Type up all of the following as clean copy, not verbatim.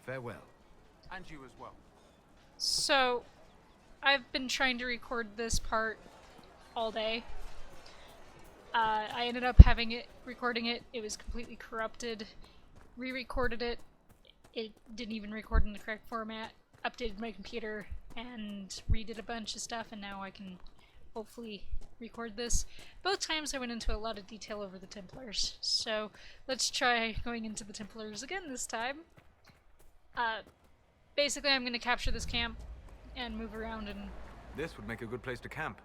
Farewell. And you as well. So, I've been trying to record this part all day. I ended up recording it. It was completely corrupted. Re-recorded it. It didn't even record in the correct format. Updated my computer and redid a bunch of stuff, and now I can hopefully record this. Both times I went into a lot of detail over the Templars, so let's try going into the Templars again this time. Basically I'm going to capture this camp and move around and This would make a good place to camp.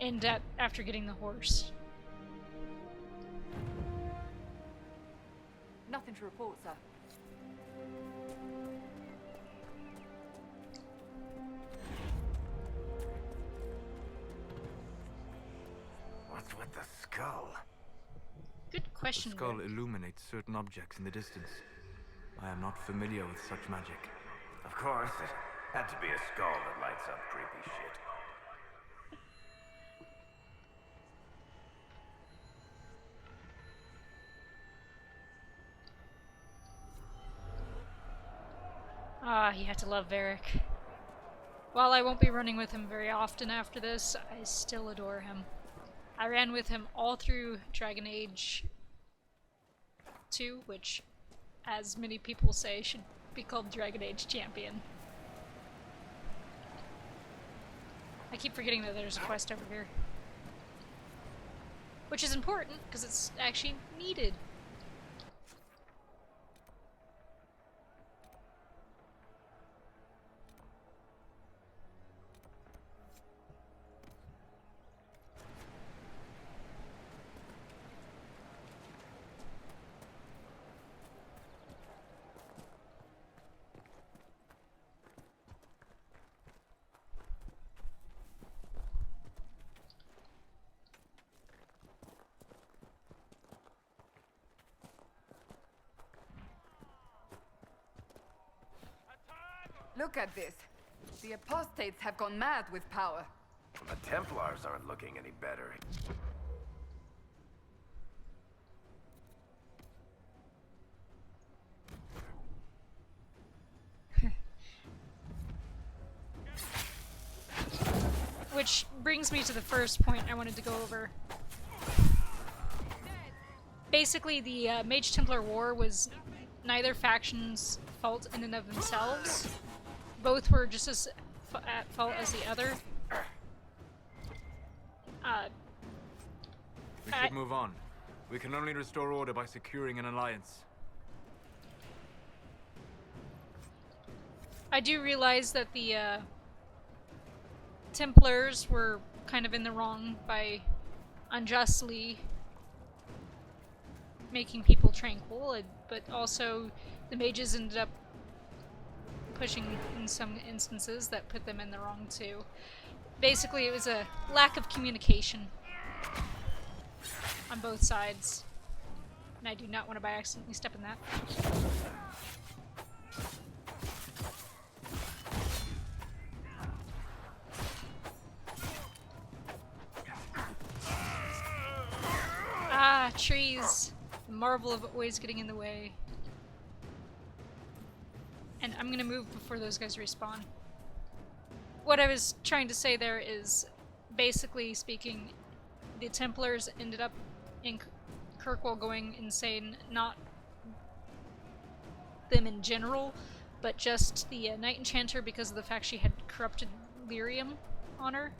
end up after getting the horse. Nothing to report, sir. What's with the skull? Good question. The skull Rick. illuminates certain objects in the distance. I am not familiar with such magic. Of course, it had to be a skull that lights up creepy shit. Ah, you have to love Varric. While I won't be running with him very often after this, I still adore him. I ran with him all through Dragon Age 2, which, as many people say, should be called Dragon Age Champion. I keep forgetting that there's a quest over here. Which is important, because it's actually needed. Look at this. The apostates have gone mad with power. The Templars aren't looking any better. Which brings me to the first point I wanted to go over. Basically, the Mage Templar War was neither faction's fault in and of themselves. Both were just as at fault as the other. We should move on. We can only restore order by securing an alliance. I do realize that the Templars were kind of in the wrong by unjustly making people tranquil, but also the mages ended up pushing in some instances that put them in the wrong too. Basically, it was a lack of communication on both sides, and I do not want to by accidentally step in that. Ah, trees. The marvel of always getting in the way. And I'm gonna move before those guys respawn. What I was trying to say there is, basically speaking, the Templars ended up in Kirkwall going insane, not them in general, but just the Knight Enchanter because of the fact she had corrupted lyrium on her.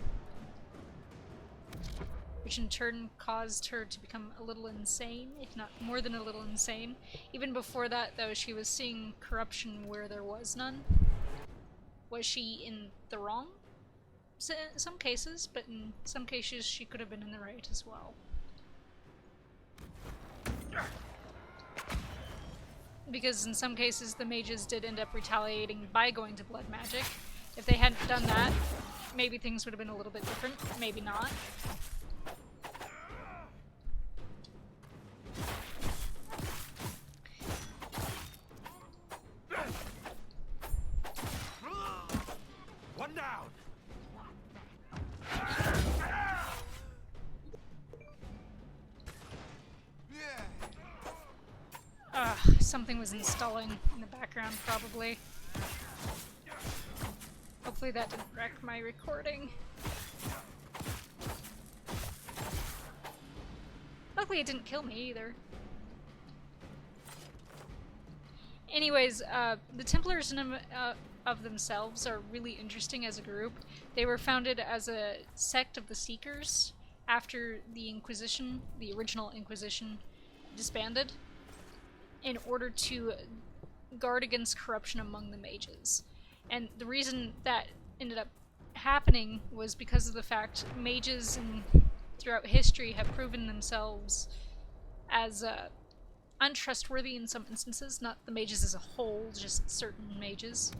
Which in turn caused her to become a little insane, if not more than a little insane. Even before that, though, she was seeing corruption where there was none. Was she in the wrong? In some cases, but in some cases she could have been in the right as well. Because in some cases the mages did end up retaliating by going to blood magic. If they hadn't done that, maybe things would have been a little bit different, maybe not. One down. something was installing in the background, probably. Hopefully that didn't wreck my recording. Luckily it didn't kill me either. Anyways, the Templars of themselves are really interesting as a group. They were founded as a sect of the Seekers after the Inquisition, the original Inquisition, disbanded in order to guard against corruption among the mages. And the reason that ended up happening was because of the fact mages throughout history have proven themselves as untrustworthy in some instances, not the mages as a whole, just certain mages,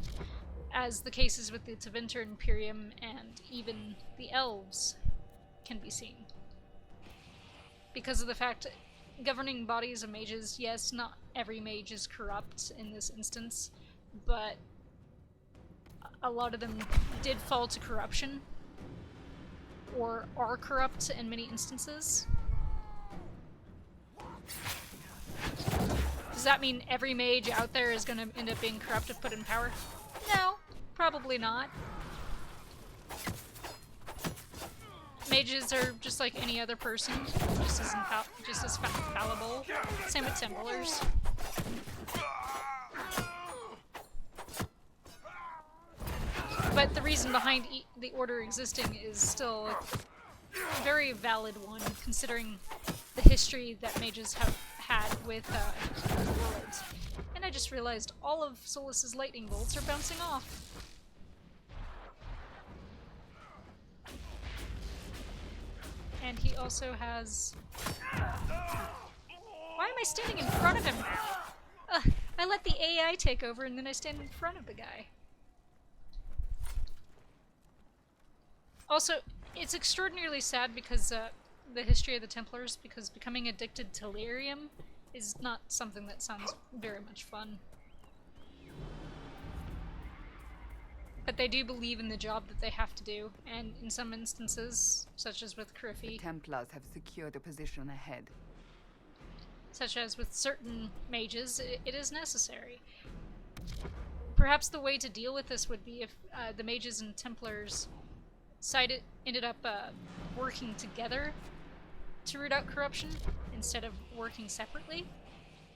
as the cases with the Tevinter Imperium and even the elves can be seen. Because of the fact governing bodies of mages, yes, not every mage is corrupt in this instance, but a lot of them did fall to corruption, or are corrupt in many instances. Does that mean every mage out there is going to end up being corrupt if put in power? No, probably not. Mages are just like any other person, just as fallible. Same with Templars. But the reason behind the order existing is still a very valid one, considering the history that mages have had with the world. And I just realized all of Solus's lightning bolts are bouncing off. And he also has... Why am I standing in front of him? I let the AI take over and then I stand in front of the guy. Also, it's extraordinarily sad because the history of the Templars, because becoming addicted to lyrium is not something that sounds very much fun. But they do believe in the job that they have to do, and in some instances, such as with Criffy, Templars have secured a position ahead. such as with certain mages, it is necessary. Perhaps the way to deal with this would be if the mages and Templars ended up working together to root out corruption instead of working separately.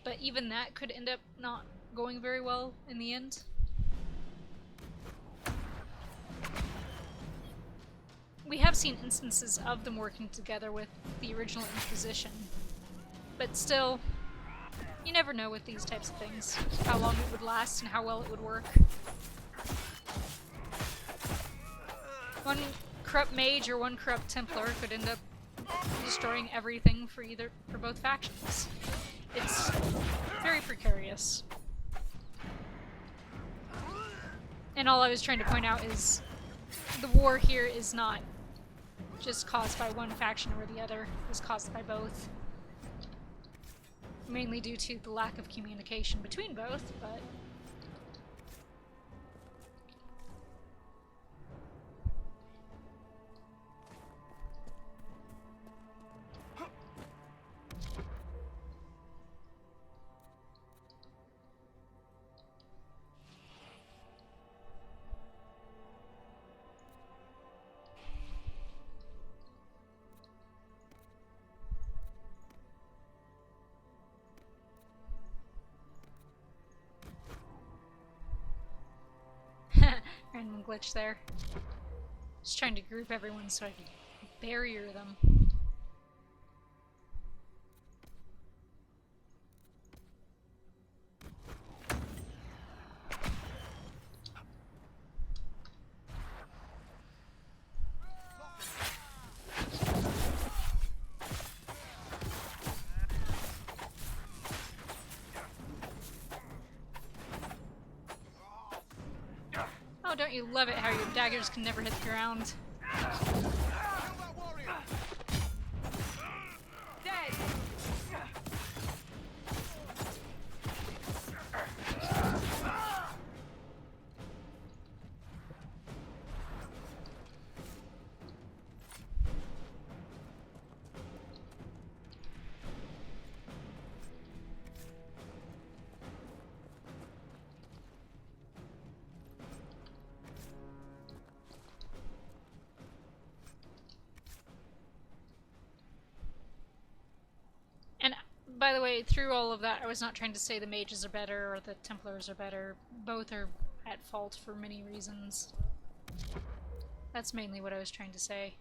But even that could end up not going very well in the end. We have seen instances of them working together with the original Inquisition, but still, you never know with these types of things, how long it would last and how well it would work. One corrupt mage or one corrupt Templar could end up destroying everything for both factions. It's very precarious. And all I was trying to point out is the war here is not just caused by one faction or the other, it's caused by both. Mainly due to the lack of communication between both, but random glitch there. Just trying to group everyone so I can barrier them. Oh, don't you love it how your daggers can never hit the ground? Dead! by the way, through all of that, I was not trying to say the mages are better or the Templars are better. Both are at fault for many reasons. That's mainly what I was trying to say.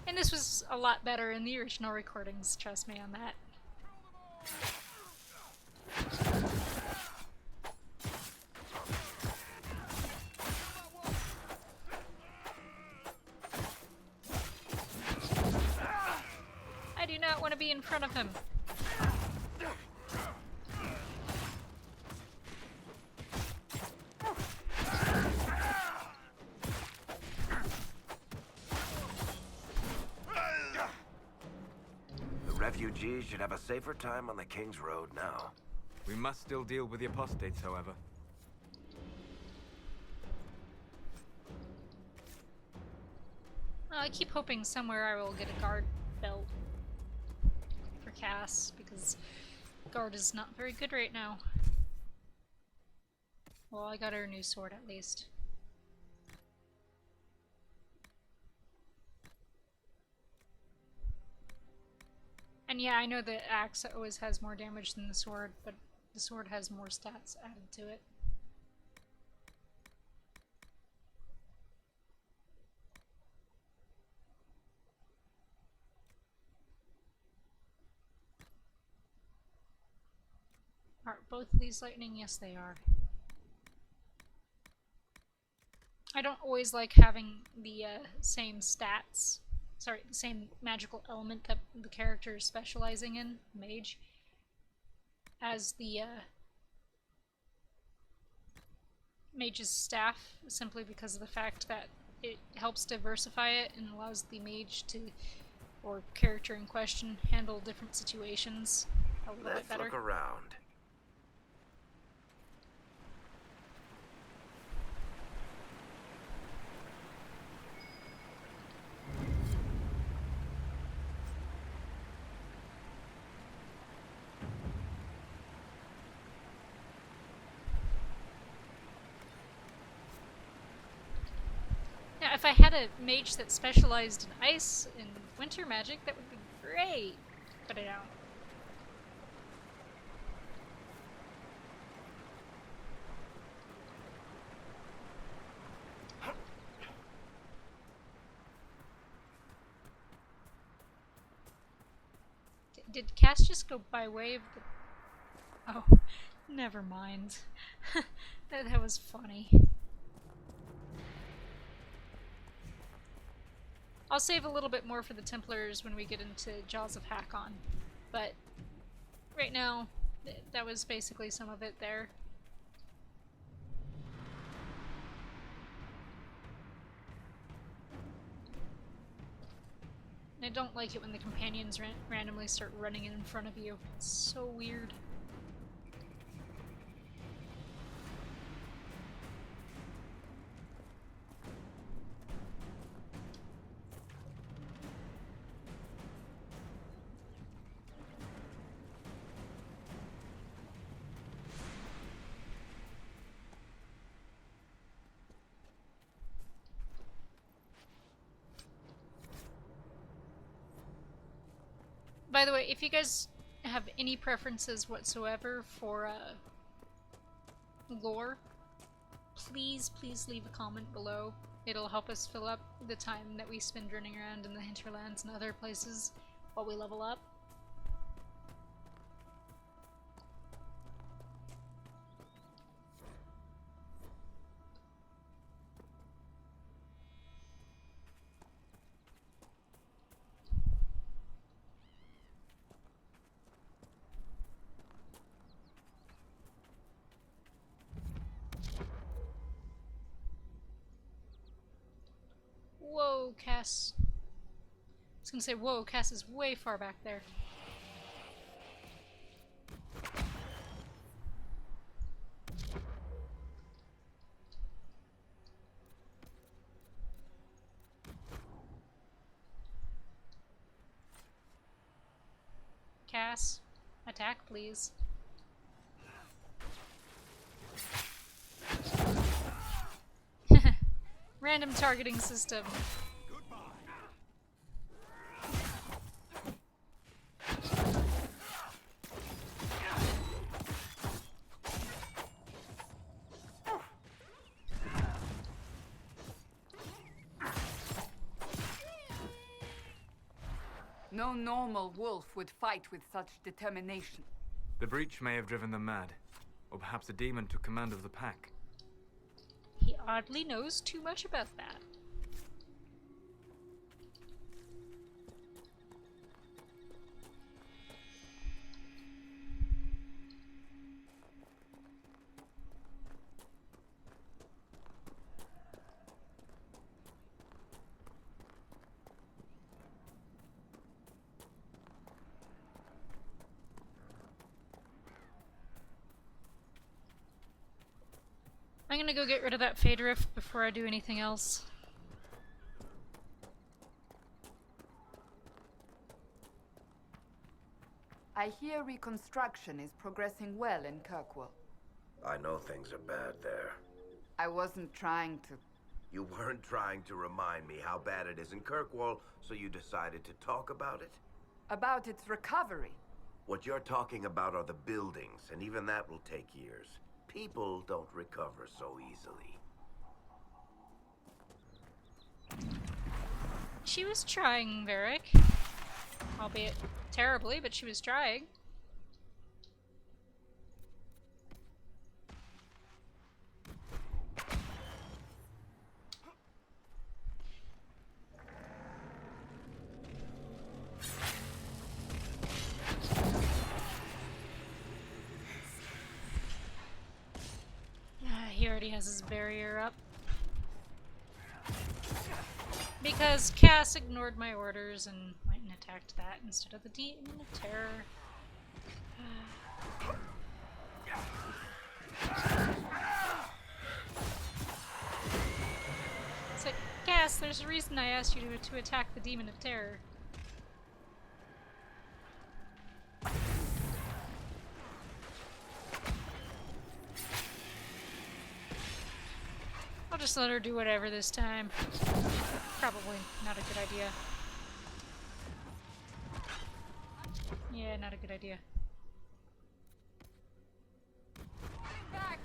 And this was a lot better in the original recordings, trust me on that. I do not want to be in front of him. Refugees should have a safer time on the King's Road now. We must still deal with the apostates, however. I keep hoping somewhere I will get a guard belt for Cass, because guard is not very good right now. Well, I got her a new sword at least. And yeah, I know the axe always has more damage than the sword, but the sword has more stats added to it. Are both of these lightning? Yes, they are. I don't always like having the same stats. Sorry, the same magical element that the character is specializing in, mage, as the mage's staff, simply because of the fact that it helps diversify it and allows the mage to, or character in question, handle different situations a little bit better. Let's look around. Yeah, if I had a mage that specialized in ice and winter magic, that would be great, but I don't. Did Cass just go by way of the... Oh, never mind. that was funny. I'll save a little bit more for the Templars when we get into Jaws of Hakon, but right now, that was basically some of it there. And I don't like it when the companions randomly start running in front of you. It's so weird. By the way, if you guys have any preferences whatsoever for lore, please leave a comment below. It'll help us fill up the time that we spend running around in the Hinterlands and other places while we level up. Whoa, Cass. I was gonna say, whoa, Cass is way far back there. Cass. Attack, please. Random targeting system. No normal wolf would fight with such determination. The breach may have driven them mad. Or perhaps a demon took command of the pack. He oddly knows too much about that. I'm gonna go get rid of that Fade Rift before I do anything else. I hear reconstruction is progressing well in Kirkwall. I know things are bad there. I wasn't trying to... You weren't trying to remind me how bad it is in Kirkwall, so you decided to talk about it? About its recovery. What you're talking about are the buildings, and even that will take years. People don't recover so easily. She was trying, Varric. Albeit terribly, but she was trying. He already has his barrier up. Because Cass ignored my orders and went and attacked that instead of the Demon of Terror. It's like, Cass, there's a reason I asked you to attack the Demon of Terror. I'll just let her do whatever this time. Probably not a good idea. Yeah, not a good idea. Back!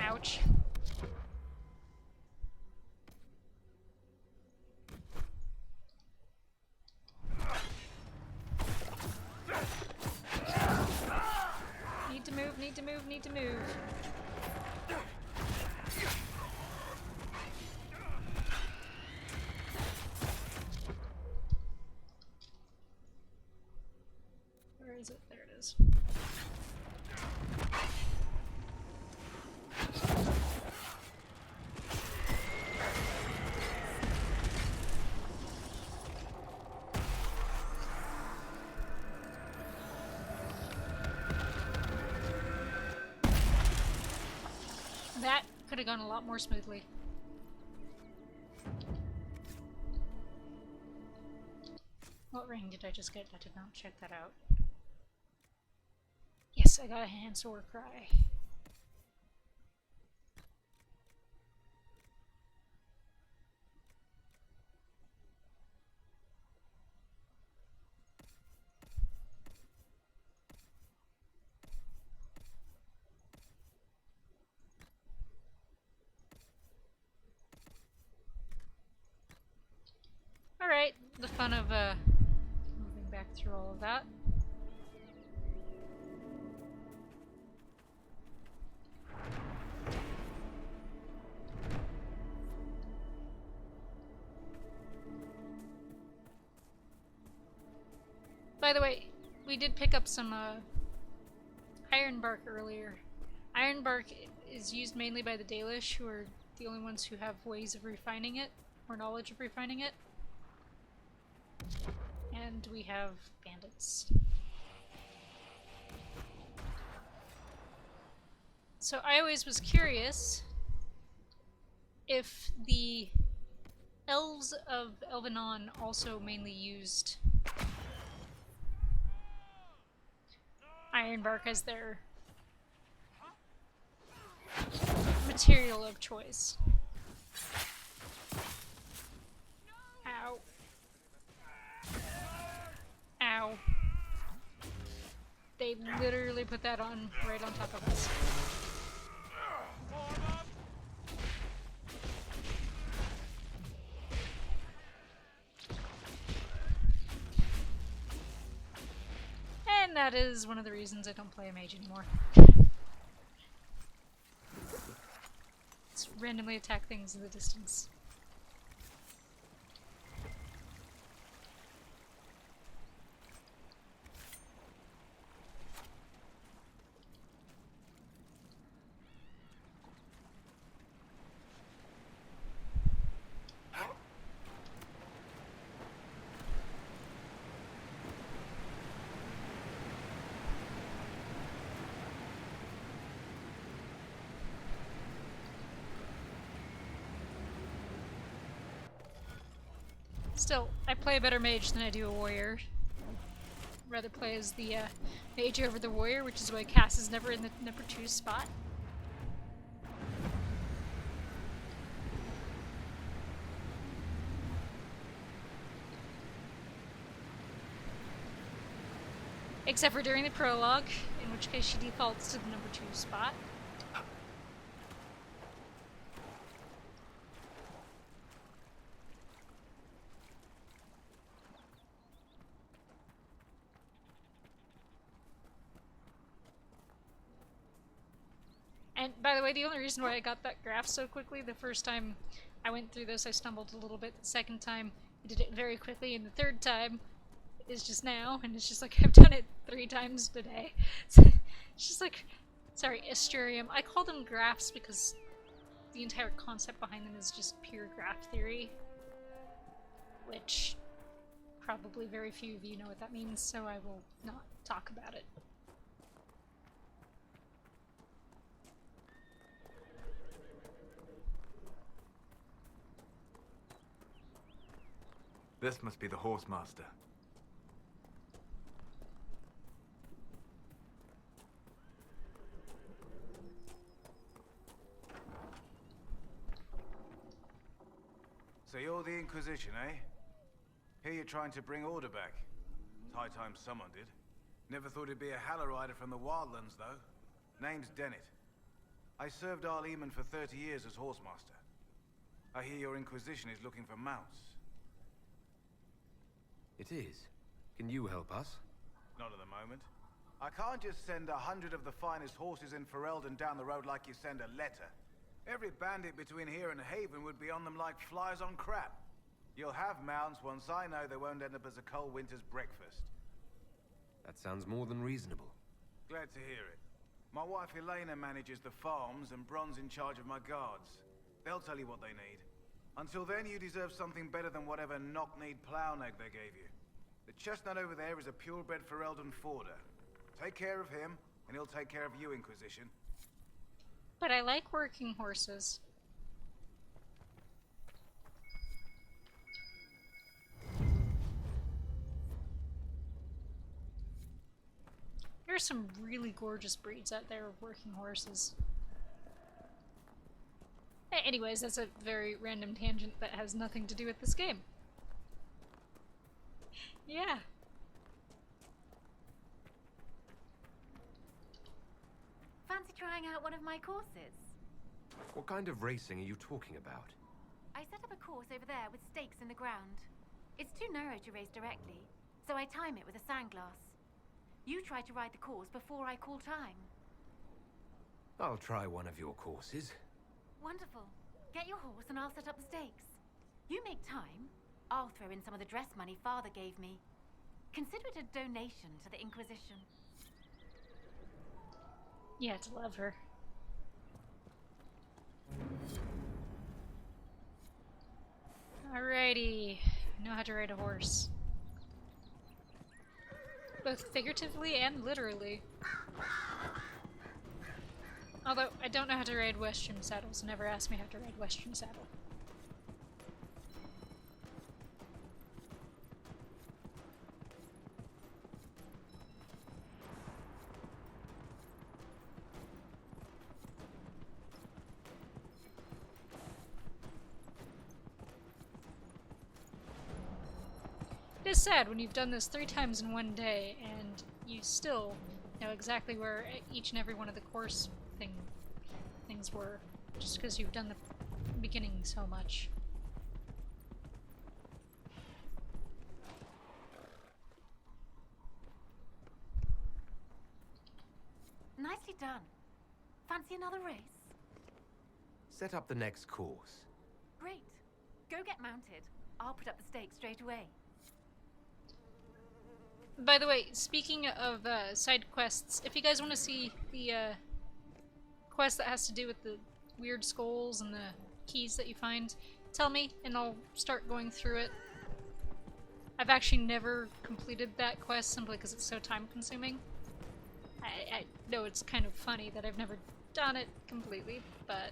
Ouch. Need to move, need to move, need to move. Where is it? There it is. That could have gone a lot more smoothly. What ring did I just get? I did not check that out. Yes, I got a hand sore cry. Alright, the fun of moving back through all of that. By the way, we did pick up some iron bark earlier. Iron bark is used mainly by the Dalish, who are the only ones who have ways of refining it, or knowledge of refining it. And we have bandits. So I always was curious if the elves of Elvenon also mainly used ironbark as their material of choice. Ow. Ow. They literally put that on right on top of us. And that is one of the reasons I don't play a mage anymore. Just randomly attack things in the distance. Still, I play a better mage than I do a warrior. I'd rather play as the mage over the warrior, which is why Cass is never in the number 2 spot. Except for during the prologue, in which case she defaults to the number 2 spot. And by the way, the only reason why I got that graph so quickly, the first time I went through this I stumbled a little bit, the second time I did it very quickly, and the third time is just now, and it's just like I've done it 3 times today. It's just like, sorry, Estrium. I call them graphs because the entire concept behind them is just pure graph theory, which probably very few of you know what that means, so I will not talk about it. This must be the Horsemaster. So you're the Inquisition, eh? Here you're trying to bring order back. It's high time someone did. Never thought it'd be a Hallow-Rider from the Wildlands, though. Name's Dennett. I served Arleman for 30 years as Horsemaster. I hear your Inquisition is looking for mounts. It is. Can you help us? Not at the moment. I can't just send 100 of the finest horses in Ferelden down the road like you send a letter. Every bandit between here and Haven would be on them like flies on crap. You'll have mounts once I know they won't end up as a cold winter's breakfast. That sounds more than reasonable. Glad to hear it. My wife Elena manages the farms and Bron's in charge of my guards. They'll tell you what they need. Until then, you deserve something better than whatever knock-kneed plow-neg they gave you. The chestnut over there is a purebred Ferelden forder. Take care of him, and he'll take care of you, Inquisition. But I like working horses. There are some really gorgeous breeds out there of working horses. Anyways, that's a very random tangent that has nothing to do with this game. Yeah. Fancy trying out one of my courses? What kind of racing are you talking about? I set up a course over there with stakes in the ground. It's too narrow to race directly, so I time it with a sandglass. You try to ride the course before I call time. I'll try one of your courses. Wonderful. Get your horse and I'll set up the stakes. You make time, I'll throw in some of the dress money Father gave me. Consider it a donation to the Inquisition. You have to love her. Alrighty. I know how to ride a horse. Both figuratively and literally. Although, I don't know how to ride Western saddle, so never ask me how to ride Western saddle. It is sad when you've done this 3 times in one day and you still know exactly where each and every one of the course things were, just because you've done the beginning so much. Nicely done. Fancy another race? Set up the next course. Great. Go get mounted. I'll put up the stakes straight away. By the way, speaking of side quests, if you guys want to see the quest that has to do with the weird skulls and the keys that you find, tell me and I'll start going through it. I've actually never completed that quest simply because it's so time consuming. I know it's kind of funny that I've never done it completely, but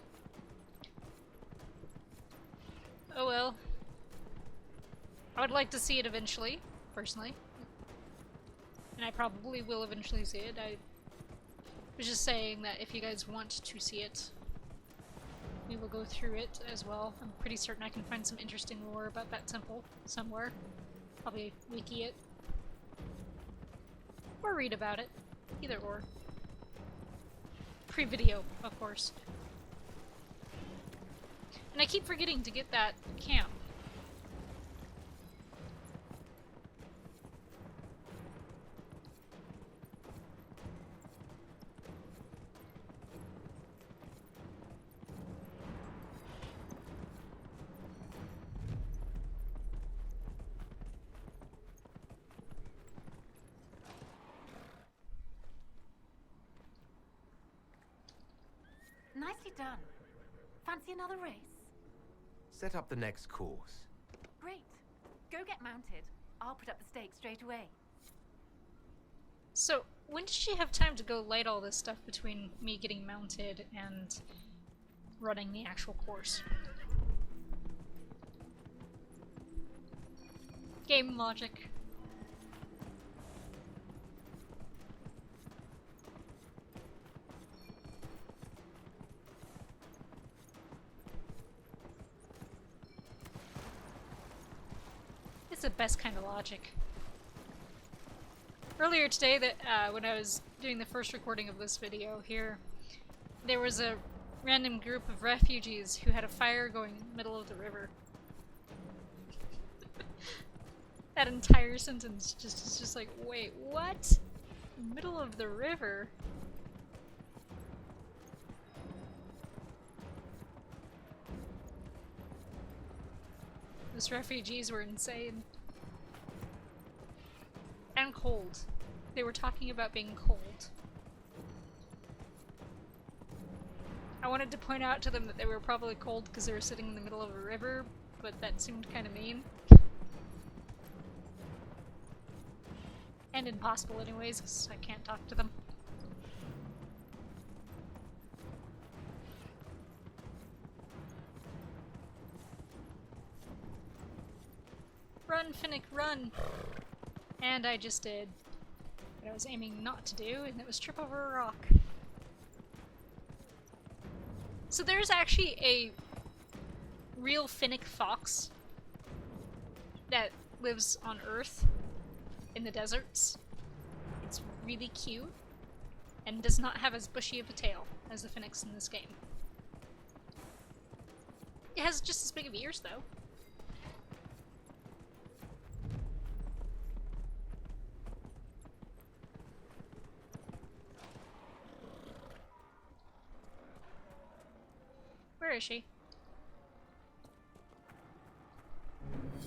oh well. I would like to see it eventually, personally. And I probably will eventually see it. I was just saying that if you guys want to see it, we will go through it as well. I'm pretty certain I can find some interesting lore about that temple somewhere. Probably wiki it. Or read about it. Either or. Pre-video, of course. And I keep forgetting to get that camp. Nicely done. Fancy another race? Set up the next course. Great. Go get mounted. I'll put up the stakes straight away. So, when did she have time to go light all this stuff between me getting mounted and running the actual course? Game logic. It's the best kind of logic. Earlier today, when I was doing the first recording of this video here, there was a random group of refugees who had a fire going in the middle of the river. That entire sentence is just like, wait, what? Middle of the river? Those refugees were insane. And cold. They were talking about being cold. I wanted to point out to them that they were probably cold because they were sitting in the middle of a river, but that seemed kind of mean. And impossible anyways, because I can't talk to them. Run, Finnick, run! And I just did what I was aiming not to do, and it was trip over a rock. So there's actually a real Finnick fox that lives on Earth in the deserts. It's really cute and does not have as bushy of a tail as the Finnix in this game. It has just as big of ears though. Where is she?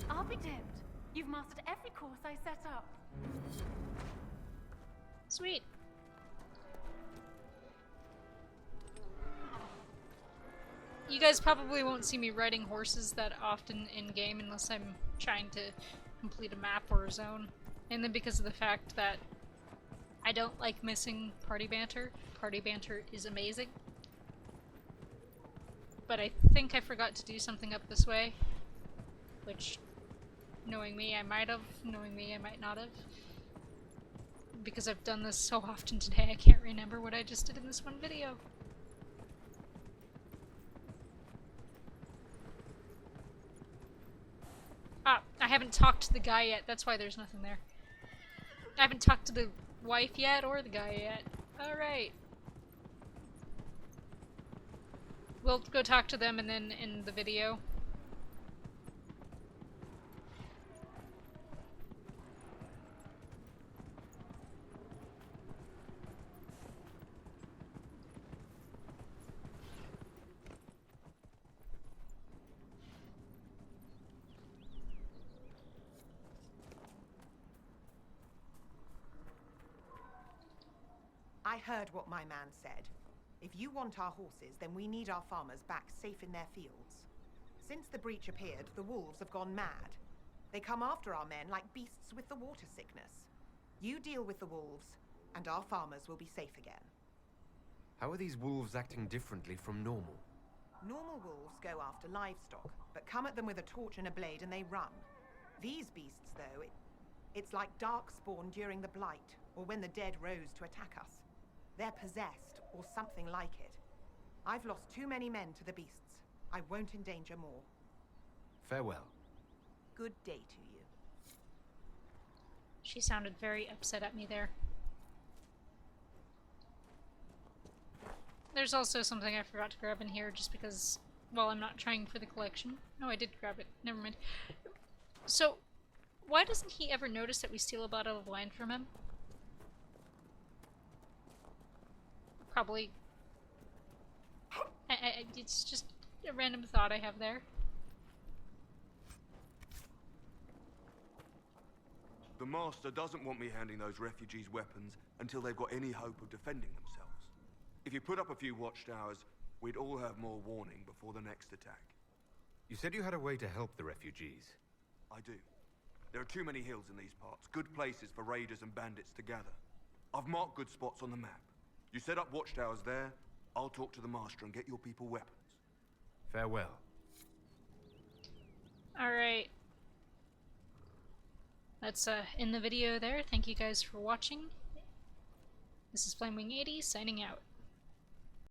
I'll be damned. You've mastered every course I set up. Sweet. You guys probably won't see me riding horses that often in-game unless I'm trying to complete a map or a zone. And then because of the fact that I don't like missing party banter. Party banter is amazing. But I think I forgot to do something up this way. Which, knowing me, I might have. Knowing me, I might not have. Because I've done this so often today, I can't remember what I just did in this one video. Ah, I haven't talked to the guy yet. That's why there's nothing there. I haven't talked to the wife yet or the guy yet. Alright. We'll go talk to them and then end the video. I heard what my man said. If you want our horses, then we need our farmers back safe in their fields. Since the breach appeared, the wolves have gone mad. They come after our men like beasts with the water sickness. You deal with the wolves, and our farmers will be safe again. How are these wolves acting differently from normal? Normal wolves go after livestock, but come at them with a torch and a blade and they run. These beasts, though, it's like dark spawn during the Blight, or when the dead rose to attack us. They're possessed, or something like it. I've lost too many men to the beasts. I won't endanger more. Farewell. Good day to you. She sounded very upset at me there. There's also something I forgot to grab in here just because, well, I'm not trying for the collection. No, I did grab it. Never mind. So, why doesn't he ever notice that we steal a bottle of wine from him? Probably. It's just a random thought I have there. The Master doesn't want me handing those refugees weapons until they've got any hope of defending themselves. If you put up a few watchtowers, we'd all have more warning before the next attack. You said you had a way to help the refugees. I do. There are too many hills in these parts, good places for raiders and bandits to gather. I've marked good spots on the map. You set up watchtowers there, I'll talk to the Master and get your people weapons. Farewell. Alright. Let's end the video there. Thank you guys for watching. This is Flamewing80 signing out.